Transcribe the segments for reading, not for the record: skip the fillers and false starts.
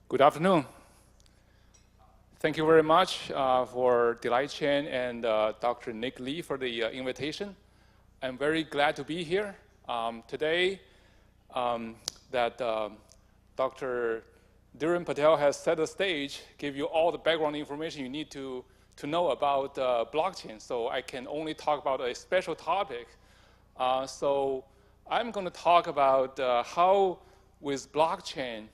Good afternoon. Thank you very much for Delight Chen and Dr. Nick Lee for the invitation. I'm very glad to be here today. That Dr. Dhiren Patel has set the stage, give you all the background information you need to know about blockchain. So I can only talk about a special topic. So I'm going to talk about how with blockchain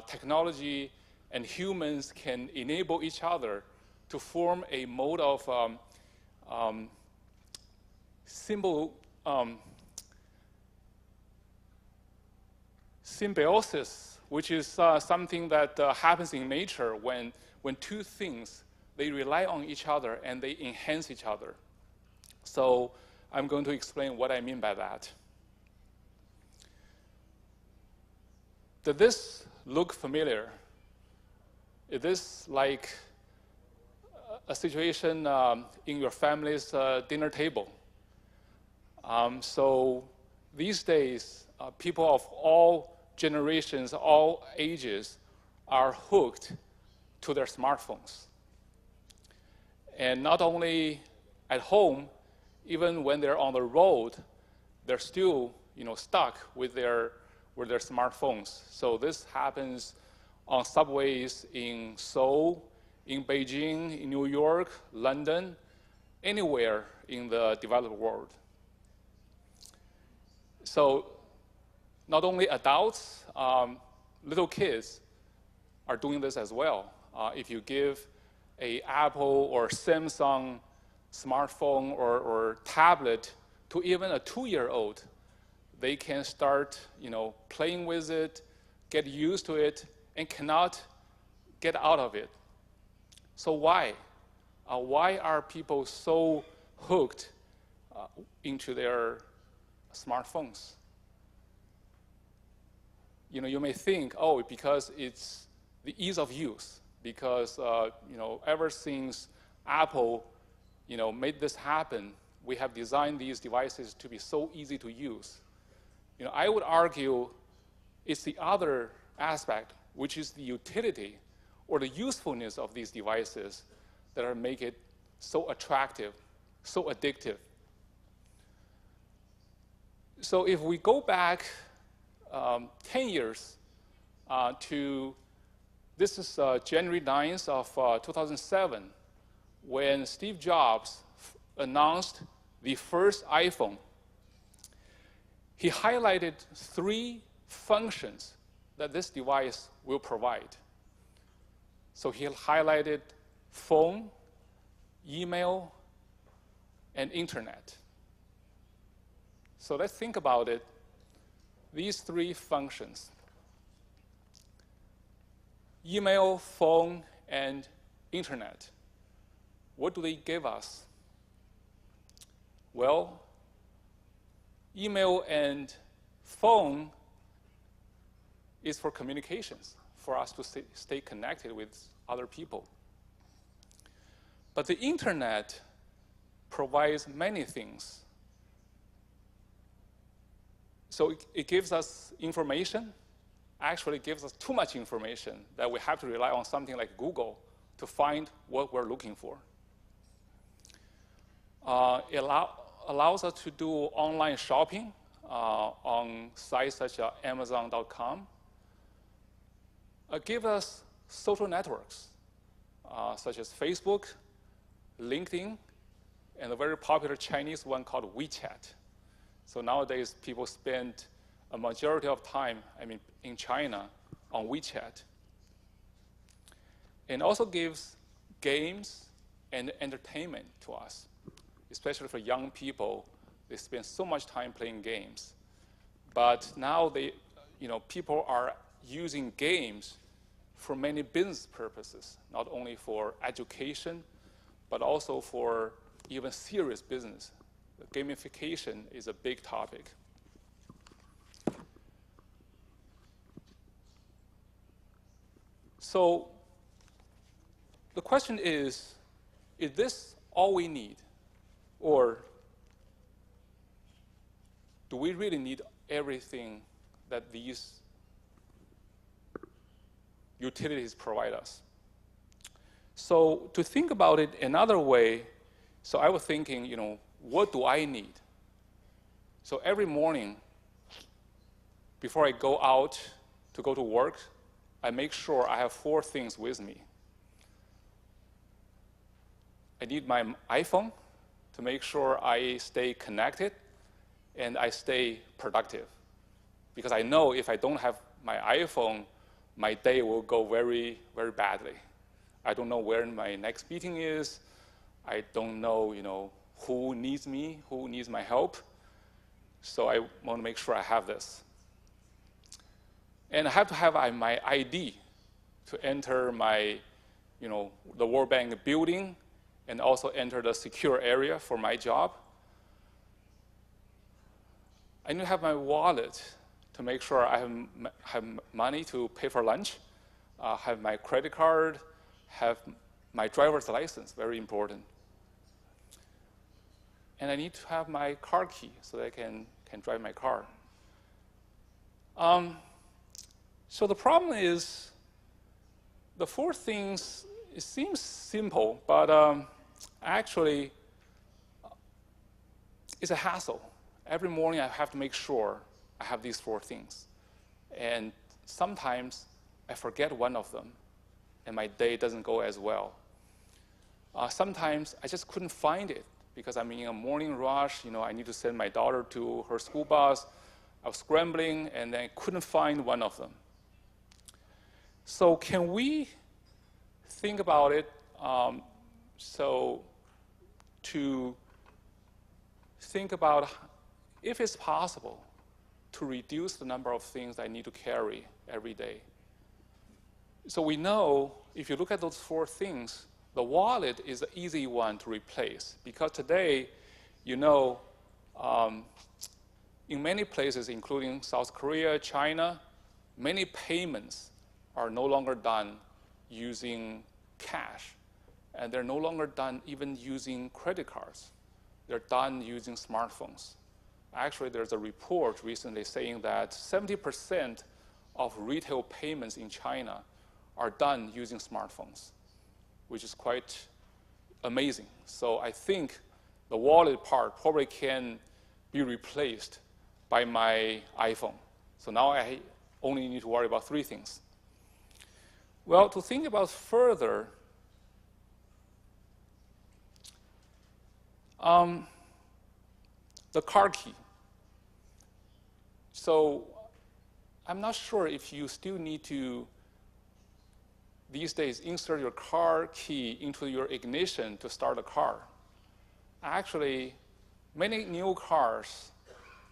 technology and humans can enable each other to form a mode of symbiosis, which is something that happens in nature when two things, they rely on each other and they enhance each other. So I'm going to explain what I mean by that. Does this look familiar? Is this like a situation in your family's dinner table? So these days, people of all generations, all ages, are hooked to their smartphones. And not only at home, even when they're on the road, they're still stuck with their smartphones. So this happens on subways in Seoul, in Beijing, in New York, London, anywhere in the developed world. So not only adults, little kids are doing this as well. If you give an Apple or Samsung smartphone or tablet to even a 2-year-old, they can start playing with it, get used to it, and cannot get out of it. So why? Why are people so hooked into their smartphones? You may think, oh, because it's the ease of use, because ever since Apple made this happen, we have designed these devices to be so easy to use. I would argue it's the other aspect, which is the utility or the usefulness of these devices that make it so attractive, so addictive. So if we go back 10 years to, this is January 9th of 2007, when Steve Jobs announced the first iPhone. He highlighted 3 functions that this device will provide. So he highlighted phone, email, and internet. So let's think about it. These 3 functions, email, phone, and internet, what do they give us? Well, email and phone is for communications, for us to stay connected with other people. But the internet provides many things. So it gives us information. Actually, it gives us too much information that we have to rely on something like Google to find what we're looking for. It allows us to do online shopping on sites such as Amazon.com. It gives us social networks such as Facebook, LinkedIn, and a very popular Chinese one called WeChat. So nowadays, people spend a majority of time, in China, on WeChat. And also gives games and entertainment to us, especially for young people. They spend so much time playing games. But now people are using games for many business purposes, not only for education, but also for even serious business. Gamification is a big topic. So the question is this all we need? Or do we really need everything that these utilities provide us. So to think about it another way, so I was thinking, what do I need? So every morning, before I go out to go to work, I make sure I have 4 things with me. I need my iPhone to make sure I stay connected and I stay productive. Because I know if I don't have my iPhone, my day will go very, very badly. I don't know where my next meeting is. I don't know, who needs me, who needs my help. So I want to make sure I have this. And I have to have my ID to enter my, the World Bank building and also enter the secure area for my job. I need to have my wallet to make sure I have money to pay for lunch, have my credit card, have my driver's license, very important. And I need to have my car key so that I can drive my car. So the problem is, the 4 things, it seems simple, but actually, it's a hassle. Every morning I have to make sure I have these 4 things. And sometimes I forget one of them, and my day doesn't go as well. Sometimes I just couldn't find it because I'm in a morning rush. I need to send my daughter to her school bus. I was scrambling, and then I couldn't find one of them. So can we think about it, so to think about if it's possible to reduce the number of things I need to carry every day. So we know, if you look at those 4 things, the wallet is an easy one to replace. Because today, in many places, including South Korea, China, many payments are no longer done using cash. And they're no longer done even using credit cards. They're done using smartphones. Actually, there's a report recently saying that 70% of retail payments in China are done using smartphones, which is quite amazing. So I think the wallet part probably can be replaced by my iPhone. So now I only need to worry about 3 things. Well, to think about further, the car key. So I'm not sure if you still need to, these days, insert your car key into your ignition to start a car. Actually, many new cars,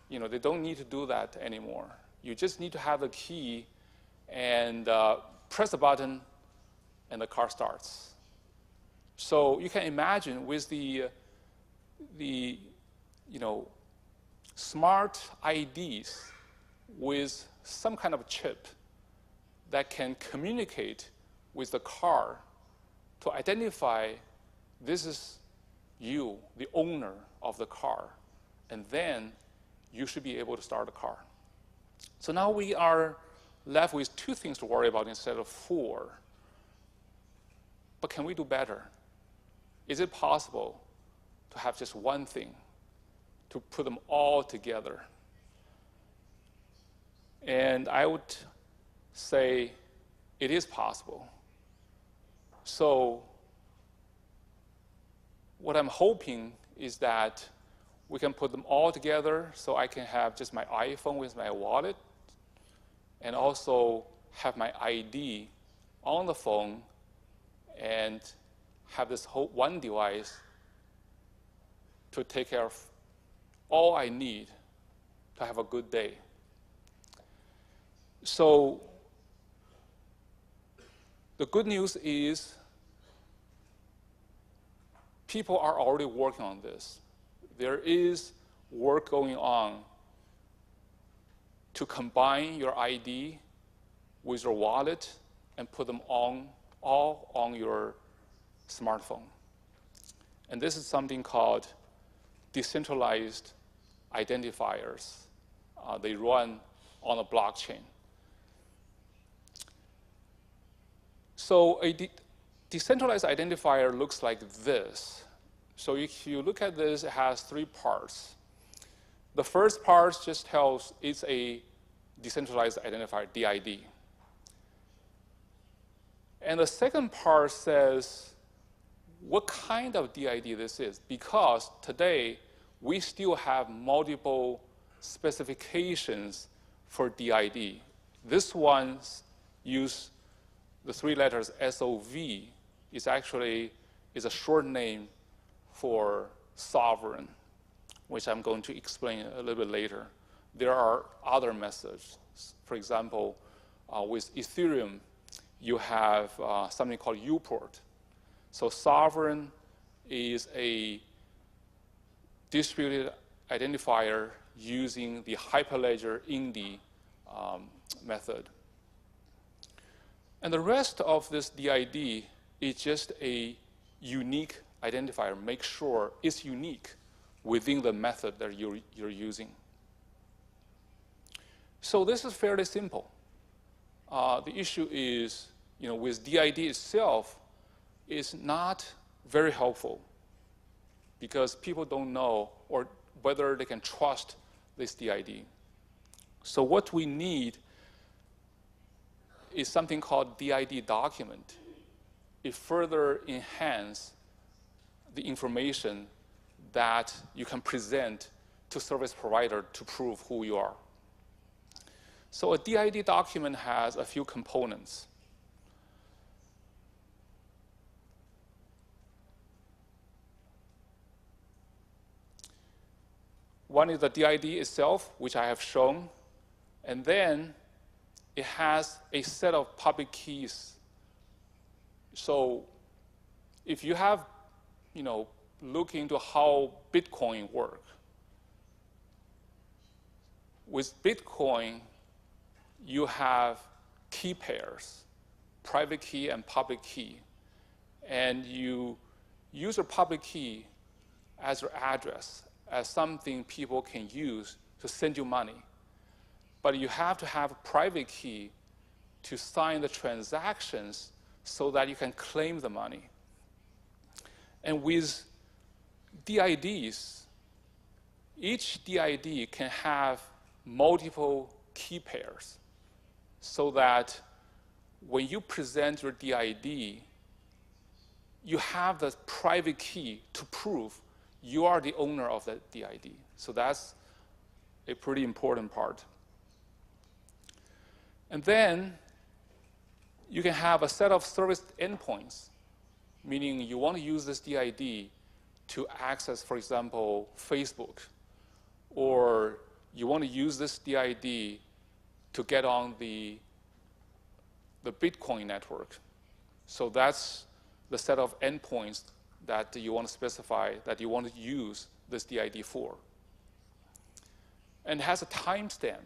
they don't need to do that anymore. You just need to have a key and press a button, and the car starts. So you can imagine with the smart IDs with some kind of chip that can communicate with the car to identify this is you, the owner of the car, and then you should be able to start the car. So now we are left with 2 things to worry about instead of 4. But can we do better? Is it possible to have just 1 thing, to put them all together? And I would say it is possible. So what I'm hoping is that we can put them all together so I can have just my iPhone with my wallet and also have my ID on the phone and have this whole 1 device to take care of all I need to have a good day. So the good news is people are already working on this. There is work going on to combine your ID with your wallet and put them all on your smartphone. And this is something called decentralized identifiers. They run on a blockchain. So a decentralized identifier looks like this. So if you look at this, it has 3 parts. The first part just tells it's a decentralized identifier, DID. And the second part says what kind of DID this is, because today we still have multiple specifications for DID. This one use the 3 letters SOV. It's actually a short name for sovereign, which I'm going to explain a little bit later. There are other methods. For example, with Ethereum, you have something called UPort. So sovereign is a distributed identifier using the Hyperledger Indy method. And the rest of this DID is just a unique identifier. Make sure it's unique within the method that you're using. So this is fairly simple. The issue is, with DID itself, is not very helpful because people don't know or whether they can trust this DID. So what we need is something called DID document. It further enhances the information that you can present to service provider to prove who you are. So a DID document has a few components. One is the DID itself, which I have shown, and then it has a set of public keys. So if you have, look into how Bitcoin works, with Bitcoin, you have key pairs, private key and public key. And you use your public key as your address, as something people can use to send you money. But you have to have a private key to sign the transactions so that you can claim the money. And with DIDs, each DID can have multiple key pairs so that when you present your DID, you have the private key to prove you are the owner of that DID. So that's a pretty important part. And then you can have a set of service endpoints, meaning you want to use this DID to access, for example, Facebook, or you want to use this DID to get on the Bitcoin network. So that's the set of endpoints that you want to specify that you want to use this DID for. And it has a timestamp.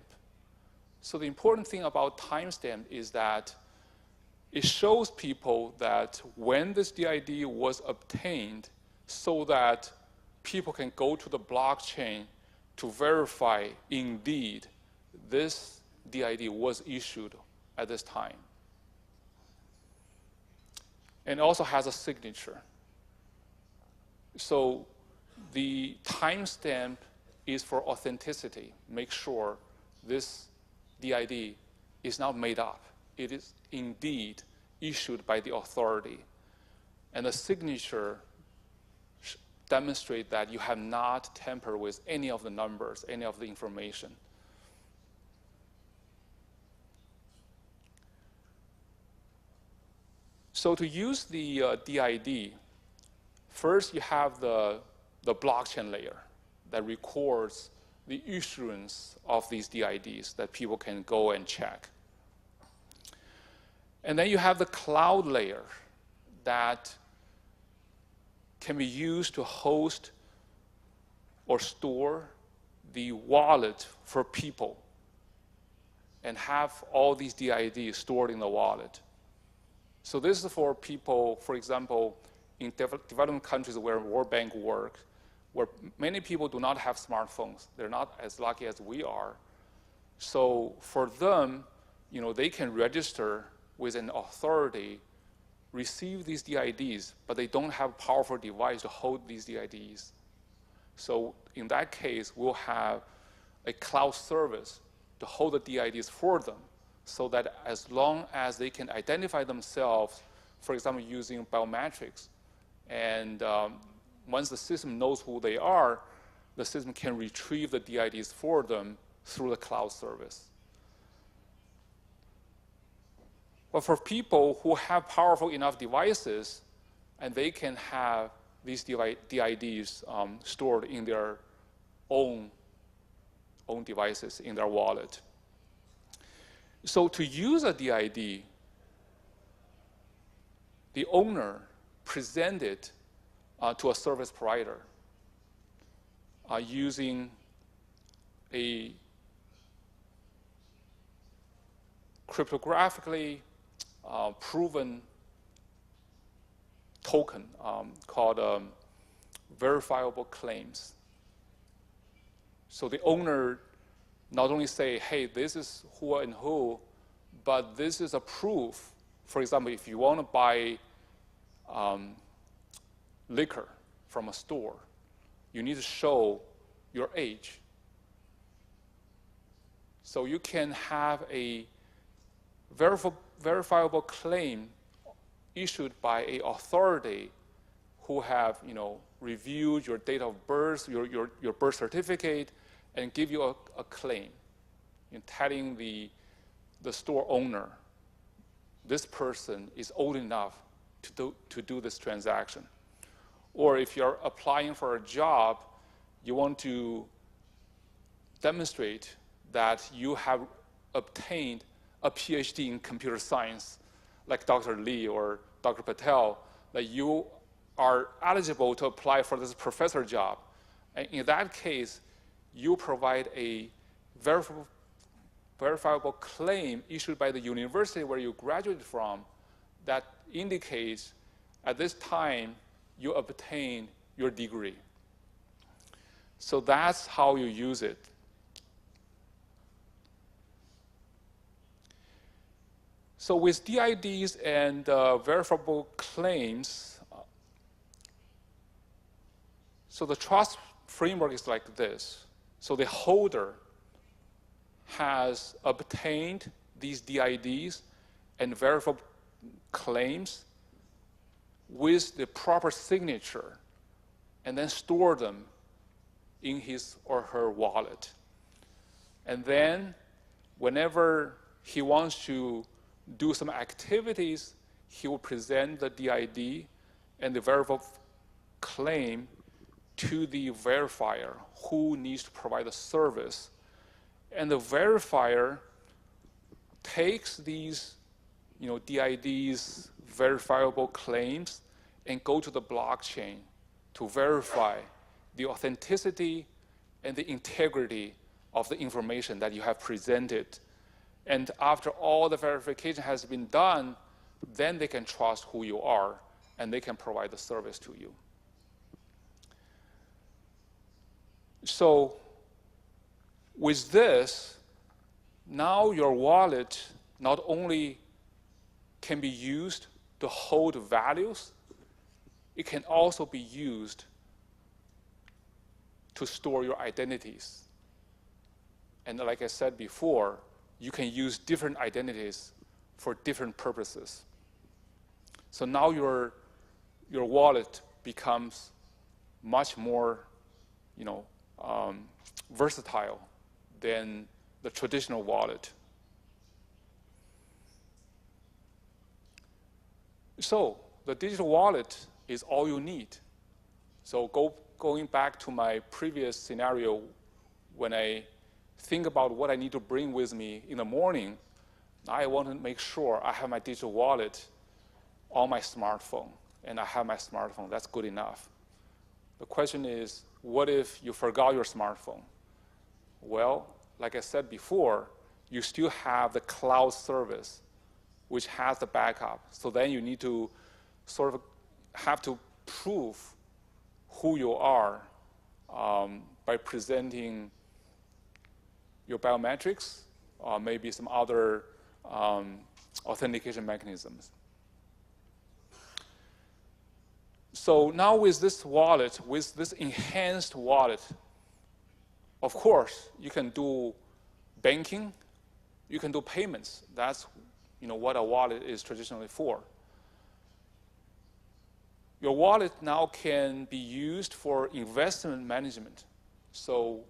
So the important thing about timestamp is that it shows people that when this DID was obtained so that people can go to the blockchain to verify indeed this DID was issued at this time. And also has a signature. So the timestamp is for authenticity. Make sure this DID is not made up. It is indeed issued by the authority. And the signature demonstrates that you have not tampered with any of the numbers, any of the information. So to use the DID, first you have the blockchain layer that records the issuance of these DIDs that people can go and check. And then you have the cloud layer that can be used to host or store the wallet for people and have all these DIDs stored in the wallet. So this is for people, for example, in developing countries where World Bank work, where many people do not have smartphones. They're not as lucky as we are. So for them, they can register with an authority receive these DIDs, but they don't have a powerful device to hold these DIDs. So in that case, we'll have a cloud service to hold the DIDs for them, so that as long as they can identify themselves, for example, using biometrics, and once the system knows who they are, the system can retrieve the DIDs for them through the cloud service. But for people who have powerful enough devices, and they can have these DIDs stored in their own devices, in their wallet. So to use a DID, the owner presents it to a service provider using a cryptographically proven token called verifiable claims. So the owner not only say, hey, this is who and who, but this is a proof. For example, if you want to buy liquor from a store, you need to show your age. So you can have a verifiable claim issued by an authority who have reviewed your date of birth, your birth certificate, and give you a claim in telling the store owner, this person is old enough to do this transaction. Or if you're applying for a job, you want to demonstrate that you have obtained a PhD in computer science, like Dr. Lee or Dr. Patel, that you are eligible to apply for this professor job. And in that case, you provide a verifiable claim issued by the university where you graduated from that indicates at this time you obtained your degree. So that's how you use it. So with DIDs and verifiable claims, so the trust framework is like this. So the holder has obtained these DIDs and verifiable claims with the proper signature and then store them in his or her wallet. And then whenever he wants to do some activities, he will present the DID and the verifiable claim to the verifier who needs to provide the service. And the verifier takes these DIDs, verifiable claims, and go to the blockchain to verify the authenticity and the integrity of the information that you have presented. And after all the verification has been done, then they can trust who you are, and they can provide the service to you. So with this, now your wallet not only can be used to hold values, it can also be used to store your identities. And like I said before, you can use different identities for different purposes. So now your wallet becomes much more versatile than the traditional wallet. So the digital wallet is all you need. So going back to my previous scenario, when I think about what I need to bring with me in the morning, I want to make sure I have my digital wallet on my smartphone, and I have my smartphone. That's good enough. The question is, what if you forgot your smartphone? Well, like I said before, you still have the cloud service, which has the backup. So then you need to sort of have to prove who you are by presenting your biometrics or maybe some other authentication mechanisms. So now with this wallet, with this enhanced wallet, of course, you can do banking, you can do payments. That's what a wallet is traditionally for. Your wallet now can be used for investment management. So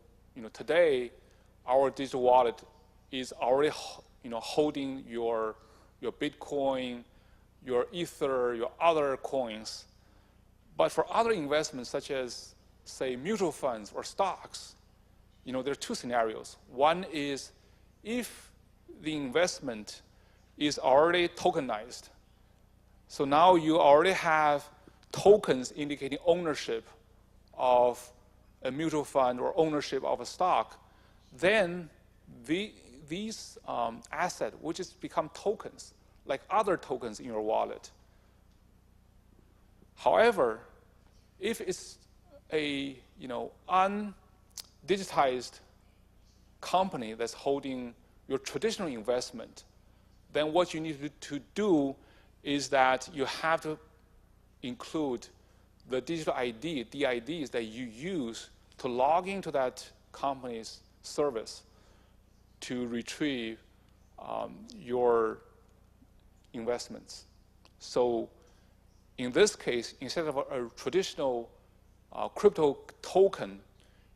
today, our digital wallet is already holding your Bitcoin, your Ether, your other coins. But for other investments, such as, say, mutual funds or stocks, there are two scenarios. One is if the investment is already tokenized. So now you already have tokens indicating ownership of a mutual fund or ownership of a stock. Then these assets, which has become tokens, like other tokens in your wallet. However, if it's a undigitized company that's holding your traditional investment, then what you need to do is that you have to include the digital ID, DIDs that you use to log into that company's service to retrieve your investments. So in this case, instead of a traditional crypto token,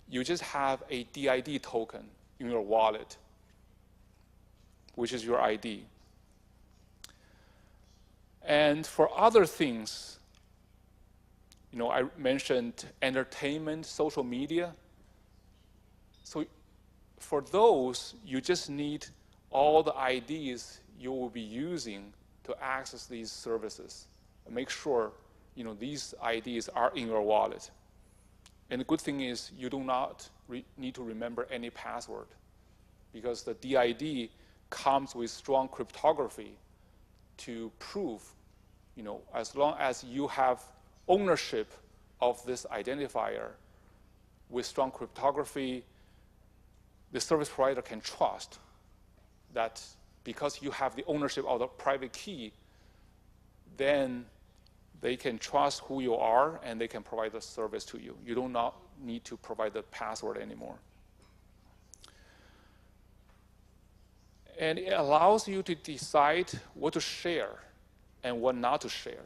you just have a DID token in your wallet, which is your ID. And for other things, I mentioned entertainment, social media. So for those, you just need all the IDs you will be using to access these services. And make sure these IDs are in your wallet. And the good thing is you do not need to remember any password, because the DID comes with strong cryptography to prove, as long as you have ownership of this identifier with strong cryptography, the service provider can trust that because you have the ownership of the private key, then they can trust who you are and they can provide the service to you. You do not need to provide the password anymore. And it allows you to decide what to share and what not to share.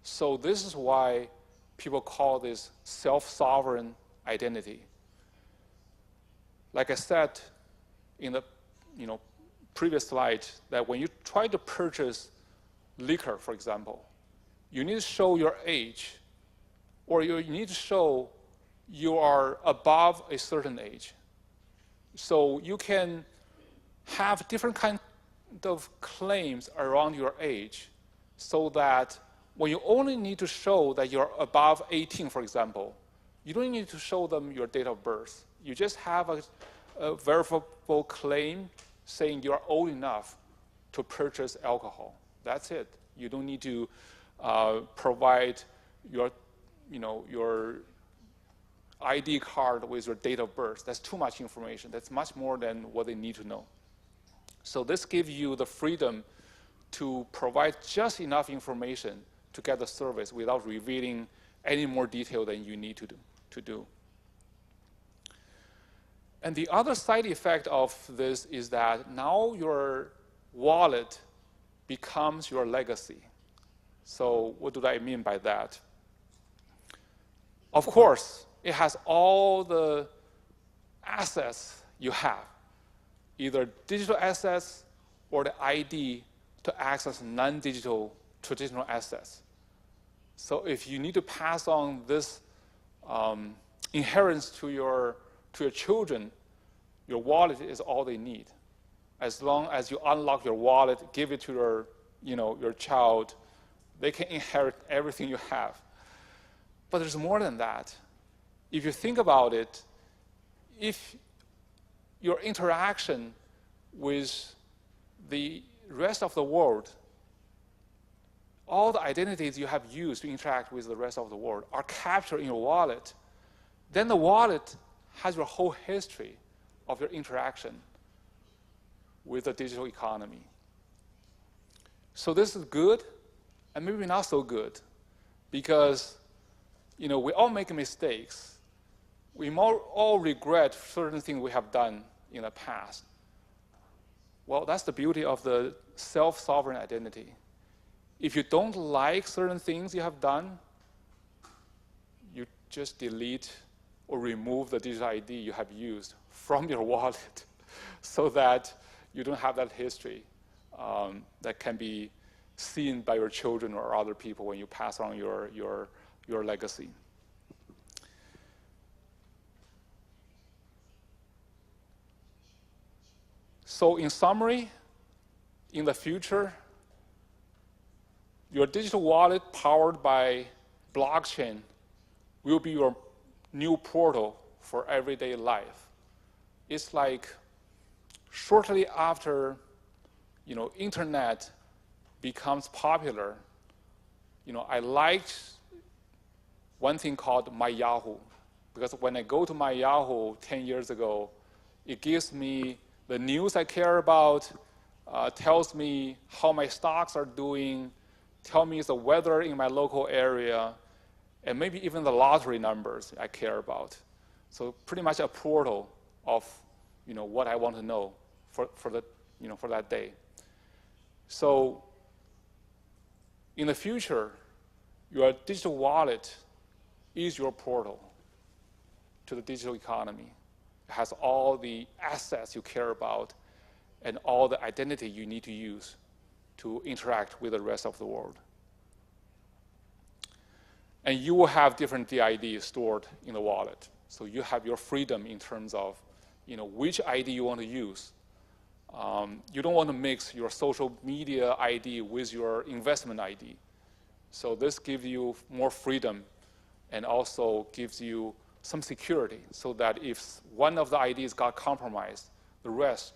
So this is why people call this self-sovereign identity. Like I said in the previous slide, that when you try to purchase liquor, for example, you need to show your age, or you need to show you are above a certain age. So you can have different kind of claims around your age, so that when you only need to show that you're above 18, for example, you don't need to show them your date of birth. You just have a verifiable claim saying you're old enough to purchase alcohol. That's it. You don't need to provide your ID card with your date of birth. That's too much information. That's much more than what they need to know. So this gives you the freedom to provide just enough information to get the service without revealing any more detail than you need to do. And the other side effect of this is that now your wallet becomes your legacy. So what do I mean by that? Of course, it has all the assets you have, either digital assets or the ID to access non-digital traditional assets. So if you need to pass on this inheritance to your children, your wallet is all they need. As long as you unlock your wallet, give it to your child, they can inherit everything you have. But there's more than that. If you think about it, if your interaction with the rest of the world, all the identities you have used to interact with the rest of the world are captured in your wallet, then the wallet has your whole history of your interaction with the digital economy. So this is good, and maybe not so good. because we all make mistakes. We all regret certain things we have done in the past. Well, that's the beauty of the self-sovereign identity. If you don't like certain things you have done, you just delete or remove the digital ID you have used from your wallet so that you don't have that history that can be seen by your children or other people when you pass on your legacy. So in summary, in the future, your digital wallet powered by blockchain will be your new portal for everyday life. It's like shortly after internet becomes popular, I liked one thing called My Yahoo, because when I go to My Yahoo 10 years ago, it gives me the news I care about, tells me how my stocks are doing, tells me the weather in my local area, and maybe even the lottery numbers I care about. So pretty much a portal of what I want to know for that day. So in the future, your digital wallet is your portal to the digital economy. It has all the assets you care about and all the identity you need to use to interact with the rest of the world. And you will have different DIDs stored in the wallet. So you have your freedom in terms of which ID you want to use. You don't want to mix your social media ID with your investment ID. So this gives you more freedom and also gives you some security so that if one of the IDs got compromised, the rest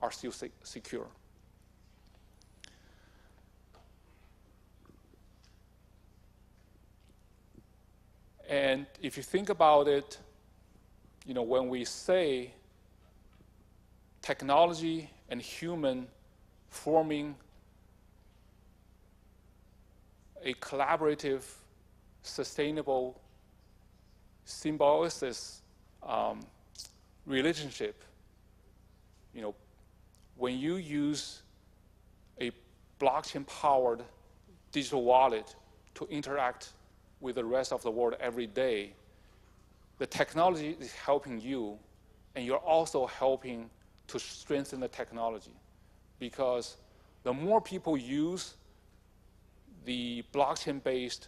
are still secure. And if you think about it, when we say technology and human forming a collaborative, sustainable symbiosis relationship, when you use a blockchain-powered digital wallet to interact with the rest of the world every day, the technology is helping you, and you're also helping to strengthen the technology. Because the more people use the blockchain-based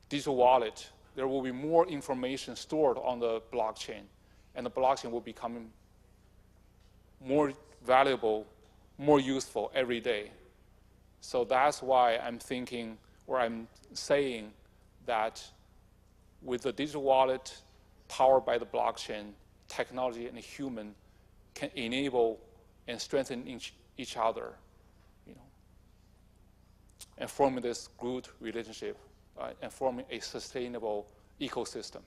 digital wallet, there will be more information stored on the blockchain, and the blockchain will become more valuable, more useful every day. So that's why I'm thinking, or I'm saying that with the digital wallet powered by the blockchain, technology and human can enable and strengthen each other, and forming this good relationship and forming a sustainable ecosystem.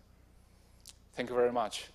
Thank you very much.